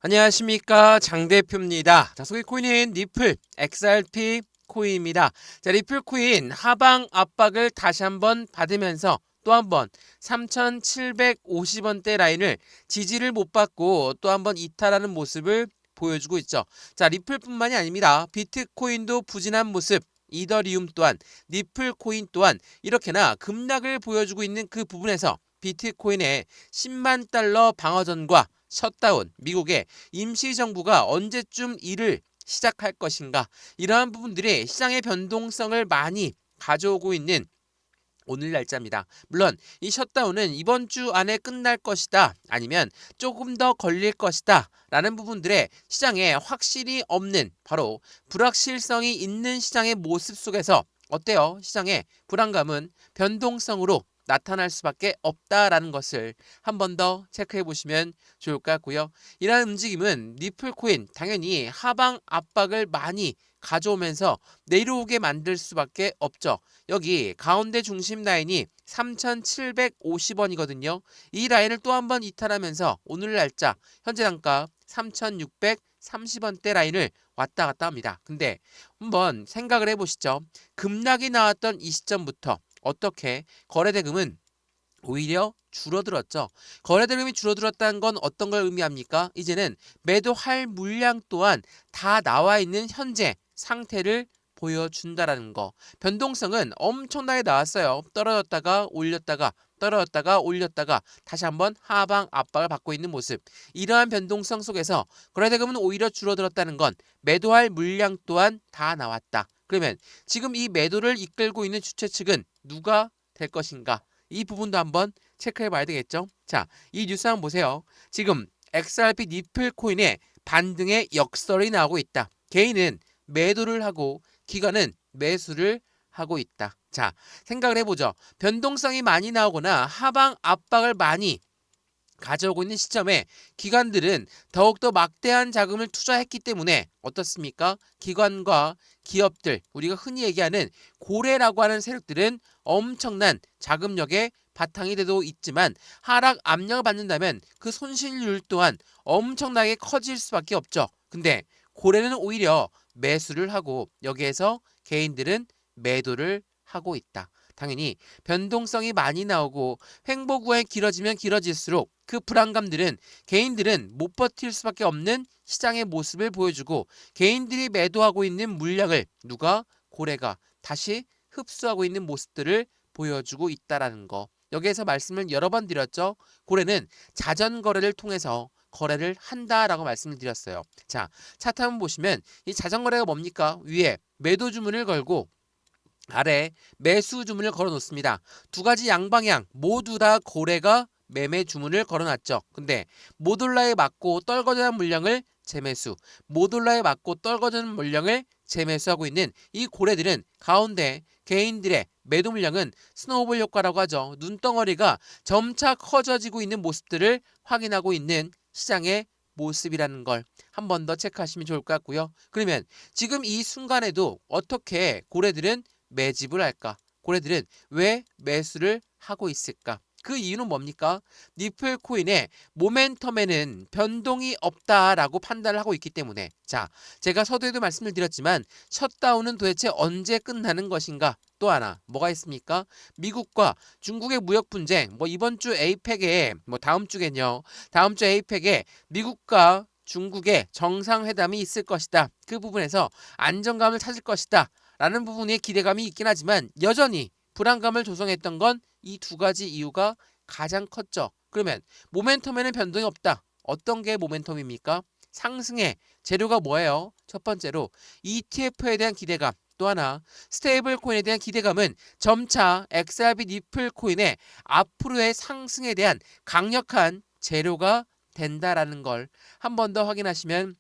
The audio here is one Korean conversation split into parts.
안녕하십니까, 장 대표입니다. 자, 소개 코인은 리플 XRP 코인입니다. 자, 리플 코인 하방 압박을 다시 한번 받으면서 또 한번 3,750원대 라인을 지지를 못 받고 또 한번 이탈하는 모습을 보여주고 있죠. 자, 리플뿐만이 아닙니다. 비트코인도 부진한 모습, 이더리움 또한, 리플 코인 또한 이렇게나 급락을 보여주고 있는 그 부분에서 비트코인의 10만 달러 방어전과 셧다운, 미국의 임시정부가 언제쯤 일을 시작할 것인가, 이러한 부분들이 시장의 변동성을 많이 가져오고 있는 오늘 날짜입니다. 물론 이 셧다운은 이번 주 안에 끝날 것이다, 아니면 조금 더 걸릴 것이다 라는 부분들에 시장에 확실히 없는, 바로 불확실성이 있는 시장의 모습 속에서 어때요? 시장의 불안감은 변동성으로 나타날 수밖에 없다라는 것을 한 번 더 체크해 보시면 좋을 것 같고요. 이러한 움직임은 리플코인 당연히 하방 압박을 많이 가져오면서 내려오게 만들 수밖에 없죠. 여기 가운데 중심 라인이 3,750원이거든요. 이 라인을 또 한 번 이탈하면서 오늘 날짜 현재 단가 3,630원대 라인을 왔다 갔다 합니다. 근데 한번 생각을 해보시죠. 급락이 나왔던 이 시점부터 어떻게 거래대금은 오히려 줄어들었죠. 거래대금이 줄어들었다는 건 어떤 걸 의미합니까? 이제는 매도할 물량 또한 다 나와 있는 현재 상태를 보여준다라는 거. 변동성은 엄청나게 나왔어요. 떨어졌다가 올렸다가 떨어졌다가 올렸다가 다시 한번 하방 압박을 받고 있는 모습. 이러한 변동성 속에서 거래대금은 오히려 줄어들었다는 건 매도할 물량 또한 다 나왔다. 그러면 지금 이 매도를 이끌고 있는 주체 측은 누가 될 것인가? 이 부분도 한번 체크해 봐야 되겠죠. 자, 이 뉴스 한번 보세요. 지금 XRP 니플 코인의 반등의 역설이 나오고 있다. 개인은 매도를 하고 기관은 매수를 하고 있다. 자, 생각을 해보죠. 변동성이 많이 나오거나 하방 압박을 많이 가져오고 있는 시점에 기관들은 더욱더 막대한 자금을 투자했기 때문에 어떻습니까? 기관과 기업들, 우리가 흔히 얘기하는 고래라고 하는 세력들은 엄청난 자금력의 바탕이 돼도 있지만 하락 압력을 받는다면 그 손실률 또한 엄청나게 커질 수밖에 없죠. 근데 고래는 오히려 매수를 하고 여기에서 개인들은 매도를 하고 있다. 당연히 변동성이 많이 나오고 횡보구간이 길어지면 길어질수록 그 불안감들은 개인들은 못 버틸 수밖에 없는 시장의 모습을 보여주고, 개인들이 매도하고 있는 물량을 누가, 고래가 다시 흡수하고 있는 모습들을 보여주고 있다라는 거. 여기에서 말씀을 여러 번 드렸죠. 고래는 자전 거래를 통해서 거래를 한다라고 말씀을 드렸어요. 자, 차트 한번 보시면 이 자전 거래가 뭡니까? 위에 매도 주문을 걸고 아래 매수 주문을 걸어 놓습니다. 두 가지 양방향 모두 다 고래가 매매 주문을 걸어놨죠. 근데 모돌라에 맞고 떨궈지는 물량을 재매수, 모돌라에 맞고 떨궈지는 물량을 재매수하고 있는 이 고래들은 가운데 개인들의 매도 물량은 스노우볼 효과라고 하죠. 눈덩어리가 점차 커져지고 있는 모습들을 확인하고 있는 시장의 모습이라는 걸 한 번 더 체크하시면 좋을 것 같고요. 그러면 지금 이 순간에도 어떻게 고래들은 매집을 할까? 고래들은 왜 매수를 하고 있을까? 그 이유는 뭡니까? 니플 코인의 모멘텀에는 변동이 없다라고 판단을 하고 있기 때문에. 자, 제가 서두에도 말씀을 드렸지만 셧다운은 도대체 언제 끝나는 것인가? 또 하나 뭐가 있습니까? 미국과 중국의 무역 분쟁, 뭐 이번 주 에이펙에, 뭐 다음 주겠요. 다음 주 에이펙에 미국과 중국의 정상회담이 있을 것이다. 그 부분에서 안정감을 찾을 것이다 라는 부분에 기대감이 있긴 하지만 여전히 불안감을 조성했던 건 이 두 가지 이유가 가장 컸죠. 그러면 모멘텀에는 변동이 없다. 어떤 게 모멘텀입니까? 상승의 재료가 뭐예요? 첫 번째로 ETF에 대한 기대감, 또 하나 스테이블 코인에 대한 기대감은 점차 XRP 니플 코인의 앞으로의 상승에 대한 강력한 재료가 된다라는 걸 한 번 더 확인하시면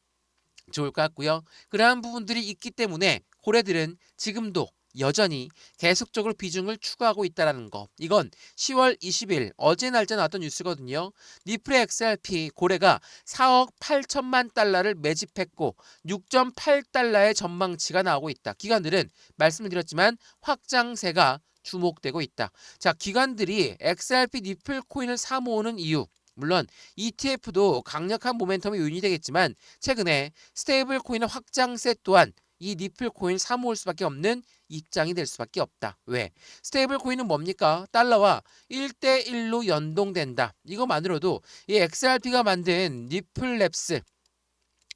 좋을 것 같고요. 그러한 부분들이 있기 때문에 고래들은 지금도 여전히 계속적으로 비중을 추가하고 있다는 거. 이건 10월 20일 어제 날짜 나왔던 뉴스거든요. 니플의 XRP 고래가 4억 8천만 달러를 매집했고 6.8달러의 전망치가 나오고 있다. 기관들은 말씀을 드렸지만 확장세가 주목되고 있다. 자, 기관들이 XRP 니플 코인을 사 모으는 이유, 물론 ETF도 강력한 모멘텀이 요인이 되겠지만 최근에 스테이블 코인의 확장세 또한 이 니플 코인 사모을 수밖에 없는 입장이 될 수밖에 없다. 왜? 스테이블 코인은 뭡니까? 달러와 1대1로 연동된다. 이거만으로도 이 XRP가 만든 니플랩스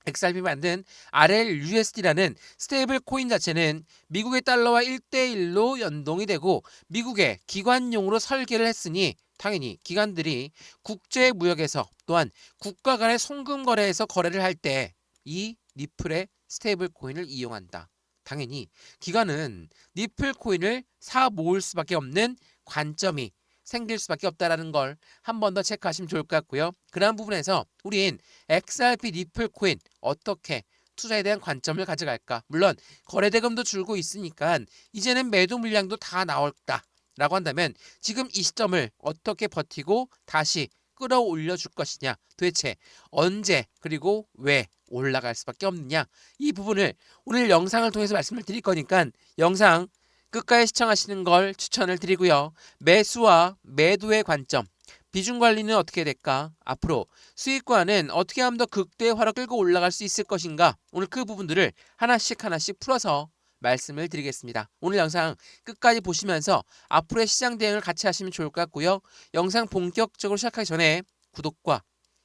XRP 만든 RLUSD라는 스테이블 코인 자체는 미국의 달러와 1대1로 연동이 되고 미국의 기관용으로 설계를 했으니 당연히 기관들이 국제 무역에서 또한 국가 간의 송금 거래에서 거래를 할 때 이 니플의 스테이블 코인을 이용한다. 당연히 기관은 니플 코인을 사 모을 수밖에 없는 관점이 생길 수밖에 없다라는 걸 한 번 더 체크하시면 좋을 것 같고요. 그러한 부분에서 우린 XRP 리플 코인 어떻게 투자에 대한 관점을 가져갈까? 물론 거래대금도 줄고 있으니까 이제는 매도 물량도 다 나올다라고 한다면 지금 이 시점을 어떻게 버티고 다시 끌어올려 줄 것이냐? 도대체 언제 그리고 왜 올라갈 수밖에 없느냐? 이 부분을 오늘 영상을 통해서 말씀을 드릴 거니까 영상 끝까지 시청하시는 걸 추천을 드리고요. 매수와 매도의 관점, 비중 관리는 어떻게 될까? 앞으로 수익과는 어떻게 하면 더 극대화로 끌고 올라갈 수 있을 것인가? 오늘 그 부분들을 하나씩 풀어서 말씀을 드리겠습니다. 오늘 영상 끝까지 보시면서 앞으로의 시장 대응을 같이 하시면 좋을 것 같고요. 영상 본격적으로 시작하기 전에 구독과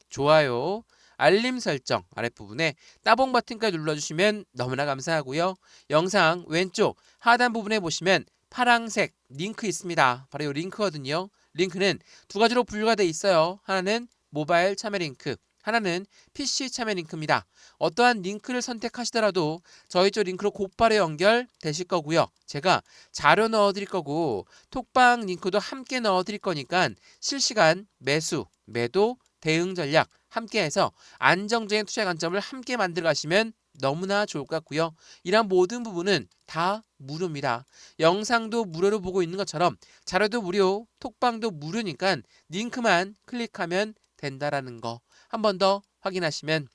좋아요, 알림 설정 아랫부분에 따봉 버튼까지 눌러주시면 너무나 감사하고요. 영상 왼쪽 하단 부분에 보시면 파란색 링크 있습니다. 바로 이 링크거든요. 링크는 두 가지로 분류가 되어 있어요. 하나는 모바일 참여 링크, 하나는 PC 참여 링크입니다. 어떠한 링크를 선택하시더라도 저희 쪽 링크로 곧바로 연결되실 거고요. 제가 자료 넣어드릴 거고 톡방 링크도 함께 넣어드릴 거니까 실시간 매수, 매도, 대응 전략 함께해서 안정적인 투자 관점을 함께 만들어 가시면 너무나 좋을 것 같고요. 이런 모든 부분은 다 무료입니다. 영상도 무료로 보고 있는 것처럼 자료도 무료, 톡방도 무료니까 링크만 클릭하면 된다라는 거 한 번 더 확인하시면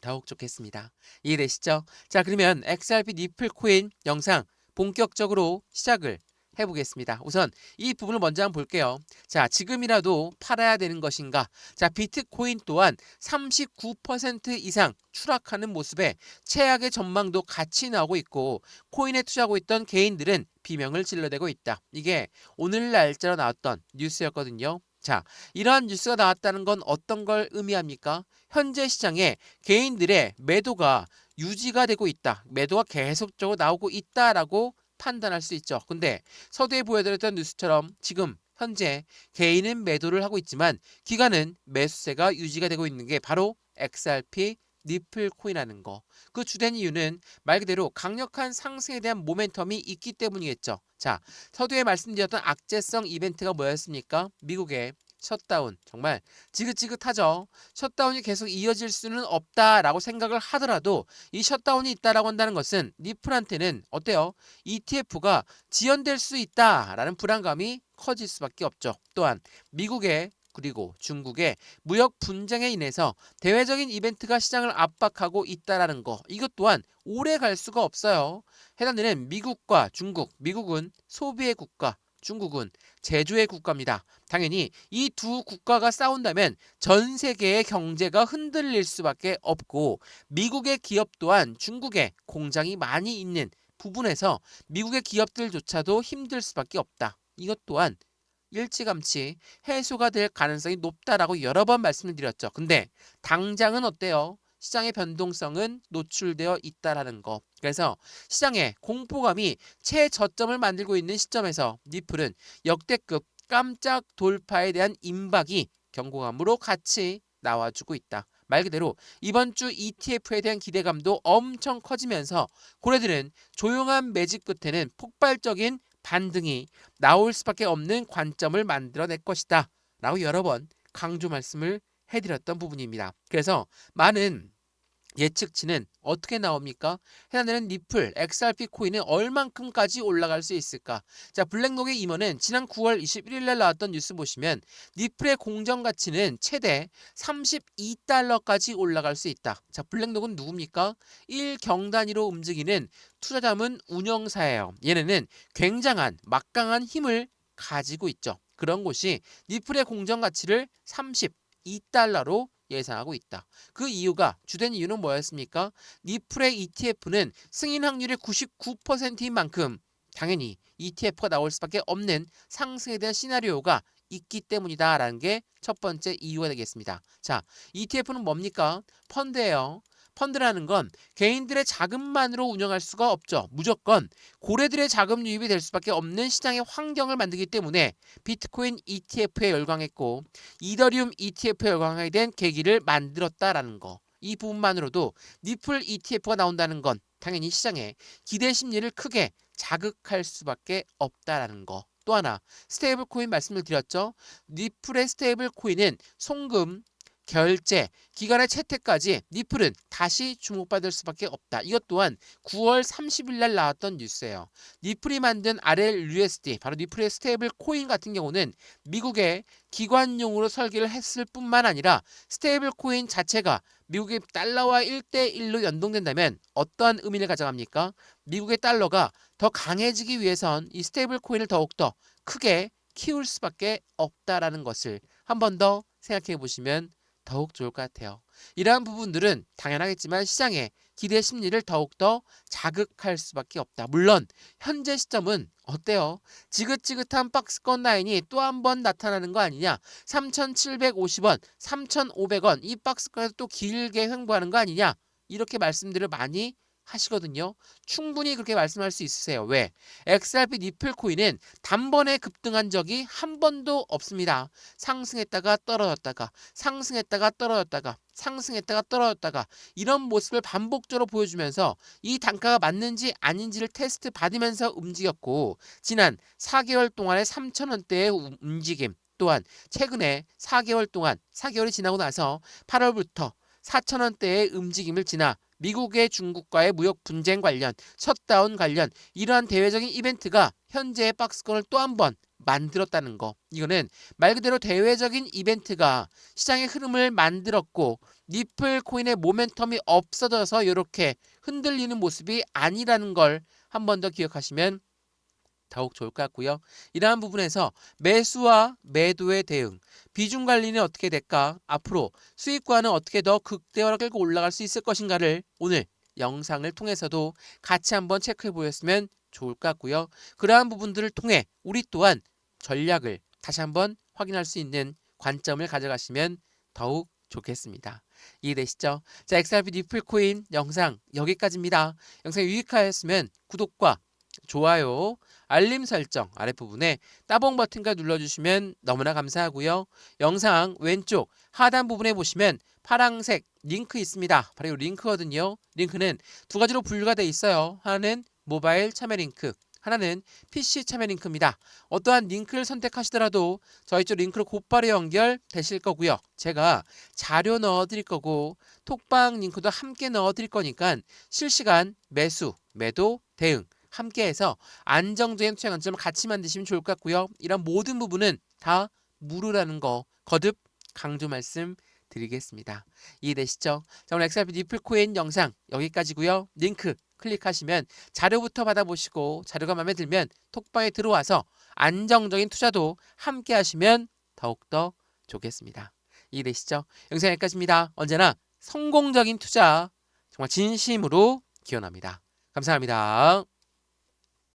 더욱 좋겠습니다. 이해되시죠? 자, 그러면 XRP 니플 코인 영상 본격적으로 시작을 해보겠습니다. 우선 이 부분을 먼저 한번 볼게요. 자, 지금이라도 팔아야 되는 것인가? 자, 비트코인 또한 39% 이상 추락하는 모습에 최악의 전망도 같이 나오고 있고 코인에 투자하고 있던 개인들은 비명을 질러대고 있다. 이게 오늘 날짜로 나왔던 뉴스였거든요. 자, 이러한 뉴스가 나왔다는 건 어떤 걸 의미합니까? 현재 시장에 개인들의 매도가 유지가 되고 있다. 매도가 계속적으로 나오고 있다라고 판단할 수 있죠. 근데 서두에 보여드렸던 뉴스처럼 지금 현재 개인은 매도를 하고 있지만 기관은 매수세가 유지가 되고 있는 게 바로 XRP 니플 코인이라는 거. 그 주된 이유는 말 그대로 강력한 상승에 대한 모멘텀이 있기 때문이겠죠. 자, 서두에 말씀드렸던 악재성 이벤트가 뭐였습니까? 미국의 셧다운. 정말 지긋지긋하죠. 셧다운이 계속 이어질 수는 없다라고 생각을 하더라도 이 셧다운이 있다라고 한다는 것은 니플한테는 어때요? ETF가 지연될 수 있다라는 불안감이 커질 수밖에 없죠. 또한 미국의 그리고 중국의 무역 분쟁에 인해서 대외적인 이벤트가 시장을 압박하고 있다라는 거. 이것 또한 오래 갈 수가 없어요. 해당되는 미국과 중국, 미국은 소비의 국가, 중국은 제조의 국가입니다. 당연히 이 두 국가가 싸운다면 전 세계의 경제가 흔들릴 수밖에 없고 미국의 기업 또한 중국에 공장이 많이 있는 부분에서 미국의 기업들조차도 힘들 수밖에 없다. 이것 또한 일찌감치 해소가 될 가능성이 높다라고 여러 번 말씀을 드렸죠. 근데 당장은 어때요? 시장의 변동성은 노출되어 있다라는 거. 그래서 시장의 공포감이 최저점을 만들고 있는 시점에서 니플은 역대급 깜짝 돌파에 대한 임박이 경고감으로 같이 나와주고 있다. 말 그대로 이번 주 ETF에 대한 기대감도 엄청 커지면서 고래들은 조용한 매집 끝에는 폭발적인 반등이 나올 수밖에 없는 관점을 만들어낼 것이다 라고 여러 번 강조 말씀을 해드렸던 부분입니다. 그래서 많은 예측치는 어떻게 나옵니까? 해당되는 니플, XRP 코인은 얼만큼까지 올라갈 수 있을까? 자, 블랙록의 임원은 지난 9월 21일 날 나왔던 뉴스 보시면 니플의 공정 가치는 최대 32달러까지 올라갈 수 있다. 자, 블랙록은 누굽니까? 1경 단위로 움직이는 투자자문 운영사예요. 얘네는 굉장한 막강한 힘을 가지고 있죠. 그런 곳이 니플의 공정 가치를 30 2달러로 예상하고 있다. 그 이유가 주된 이유는 뭐였습니까? 니플의 ETF는 승인 확률이 99%인 만큼 당연히 ETF가 나올 수밖에 없는 상승에 대한 시나리오가 있기 때문이다라는 게 첫 번째 이유가 되겠습니다. 자, ETF는 뭡니까? 펀드예요. 펀드라는 건 개인들의 자금만으로 운영할 수가 없죠. 무조건 고래들의 자금 유입이 될 수밖에 없는 시장의 환경을 만들기 때문에 비트코인 ETF에 열광했고 이더리움 ETF에 열광하게 된 계기를 만들었다라는 거. 이 부분만으로도 니플 ETF가 나온다는 건 당연히 시장의 기대 심리를 크게 자극할 수밖에 없다라는 거. 또 하나 스테이블 코인 말씀을 드렸죠. 니플의 스테이블 코인은 송금, 결제, 기간의 채택까지 니플은 다시 주목받을 수밖에 없다. 이것 또한 9월 30일 날 나왔던 뉴스예요. 니플이 만든 RLUSD, 바로 니플의 스테이블 코인 같은 경우는 미국의 기관용으로 설계를 했을 뿐만 아니라 스테이블 코인 자체가 미국의 달러와 1대1로 연동된다면 어떠한 의미를 가져갑니까? 미국의 달러가 더 강해지기 위해선 이 스테이블 코인을 더욱더 크게 키울 수밖에 없다라는 것을 한 번 더 생각해 보시면 더욱 좋을 것 같아요. 이러한 부분들은 당연하겠지만 시장의 기대 심리를 더욱더 자극할 수밖에 없다. 물론 현재 시점은 어때요? 지긋지긋한 박스권 라인이 또 한 번 나타나는 거 아니냐? 3,750원, 3,500원 이 박스권에서 또 길게 횡보하는 거 아니냐? 이렇게 말씀들을 많이 하시거든요. 충분히 그렇게 말씀할 수 있으세요. 왜? XRP 니플 코인은 단번에 급등한 적이 한 번도 없습니다. 상승했다가 떨어졌다가 상승했다가 떨어졌다가 상승했다가 떨어졌다가 이런 모습을 반복적으로 보여주면서 이 단가가 맞는지 아닌지를 테스트 받으면서 움직였고 지난 4개월 동안의 3,000원대의 움직임 또한 최근에 4개월 동안 4개월이 지나고 나서 8월부터 4,000원대의 움직임을 지나 미국의 중국과의 무역 분쟁 관련, 셧다운 관련 이러한 대외적인 이벤트가 현재의 박스권을 또 한 번 만들었다는 거. 이거는 말 그대로 대외적인 이벤트가 시장의 흐름을 만들었고 니플 코인의 모멘텀이 없어져서 이렇게 흔들리는 모습이 아니라는 걸 한 번 더 기억하시면 더욱 좋을 것 같고요. 이러한 부분에서 매수와 매도의 대응, 비중 관리는 어떻게 될까? 앞으로 수익과는 어떻게 더 극대화로 끌고 올라갈 수 있을 것인가를 오늘 영상을 통해서도 같이 한번 체크해 보셨으면 좋을 것 같고요. 그러한 부분들을 통해 우리 또한 전략을 다시 한번 확인할 수 있는 관점을 가져가시면 더욱 좋겠습니다. 이해되시죠? 자, XRP 니플 코인 영상 여기까지입니다. 영상이 유익하였으면 구독과 좋아요, 알림 설정 아랫부분에 따봉 버튼과 눌러주시면 너무나 감사하고요. 영상 왼쪽 하단 부분에 보시면 파란색 링크 있습니다. 바로 이 링크거든요. 링크는 두 가지로 분류가 되어 있어요. 하나는 모바일 참여 링크, 하나는 PC 참여 링크입니다. 어떠한 링크를 선택하시더라도 저희 쪽 링크로 곧바로 연결되실 거고요. 제가 자료 넣어드릴 거고 톡방 링크도 함께 넣어드릴 거니까 실시간 매수, 매도, 대응 함께해서 안정적인 투자 관점을 같이 만드시면 좋을 것 같고요. 이런 모든 부분은 다 무료라는 거 거듭 강조 말씀 드리겠습니다. 이해되시죠? 자, 오늘 XRP 니플 코인 영상 여기까지고요. 링크 클릭하시면 자료부터 받아보시고 자료가 마음에 들면 톡방에 들어와서 안정적인 투자도 함께 하시면 더욱더 좋겠습니다. 이해되시죠? 영상 여기까지입니다. 언제나 성공적인 투자 정말 진심으로 기원합니다. 감사합니다.